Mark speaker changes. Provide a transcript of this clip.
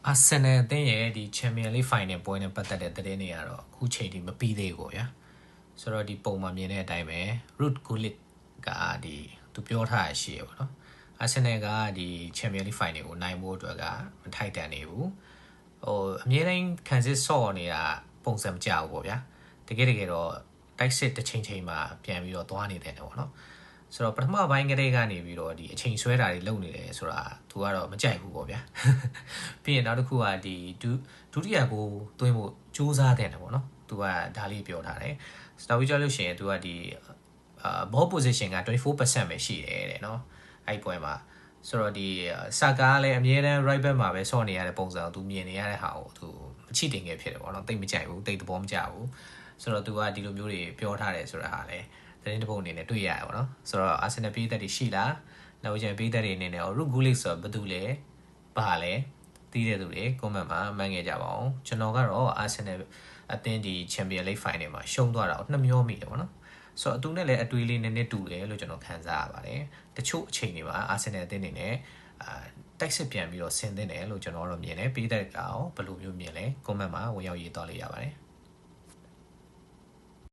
Speaker 1: အာဆင်နယ်အသင်းရဲ့ဒီ Champions League Final ပွဲနဲ့ပတ်သက်တဲ့သတင်းတွေကတော့အခုချိန်ထိမပြီးသေးဘူးဗျာဆိုတော့ဒီပုံမှာမြင်တဲ့အတိုင်းပဲ Ruud Gullit ကဒီသူပြောထားရရှိရပါတော့အာဆင်နယ်ကဒီ Champions League Final ကိုနိုင်ဖို့အတွက်ကမထိုက်တန်နေဘူးဟိုအမြဲတမ်းခံစစ်ဆော့နေတာပုံစံမကြဘူးပေါ့ဗျာတကယ်တော့တိုက်စစ်တစ်ချိန်မှာပြန်ပြီးတော့သွားနေတယ်ပေါ့နော်ဆိုတော့ပထမပိုင်းကလေးကနေပြီးတော့ဒီအချိန်ဆွဲတာတွေလုပ်နေတယ်ဆိုတာသူကတော့မကြိုက်ဘူးပေါ့ဗျာပြီးရင်နောက်တစ်ခုကဒီဒုတိယကိုသွင်းဖို့စူးစမ်းတယ်ပေါ့နော်သူကဒါလေးပြောထားတယ်စတာဝီကြောက်လို့ရှိရင်သူကဒီball position က 24% ပဲရှိတယ်တဲ့နော်အဲ့ပွဲမှာဆိုတော့ဒီဆာကာကလည်းအမြဲတမ်း right back မှာပဲဆော့နေရတဲ့ပုံစံကိုသူမြင်နေရတဲ့ဟာကိုသူအချိတင်ခဲ့ဖြစ်တယ်ပေါ့နော်တိတ်မကြိုက်ဘူးတိတ်သဘောမကျဘူးဆိုတော့သူကဒီလိုမျိုးတွေပြောထားတယ်ဆိုတာဟာလည်းသတင်းတစ်ပုဒ်အနေနဲ့တွေ့ရရပါတော့ဆိုတော့အာဆင်နယ်ပေးသက်တွေရှိလားနောက်ကျရင်ပေးသက်တွေအနေနဲ့Ruud Gullitဆိုတော့ဘာတူလဲဘာလဲတီးတဲ့သူတွေ comment မှာမှန်းခဲ့ကြပါအောင်ကျွန်တော်ကတော့အာဆင်နယ်အသင်းဒီ Champions League Final မှာရှုံးသွားတာကိုနှမျောမိတယ်ပေါ့နော်ဆိုတော့အတူနဲ့လည်းအတွေးလေးနည်းနည်းတူတယ်လို့ကျွန်တော်ခံစားရပါတယ်တချို့အချိန်တွေမှာအာဆင်နယ်အသင်းတွေနဲ့တိုက်စစ်ပြန်ပြီးတော့ဆင်သင့်တယ်လို့ကျွန်တော်တို့မြင်တယ်ပေးသက်ကောင်ဘယ်လိုမျိုးမြင်လဲ comment မှာဝင်ရောက်ရေးသွားလို့ရပါတယ်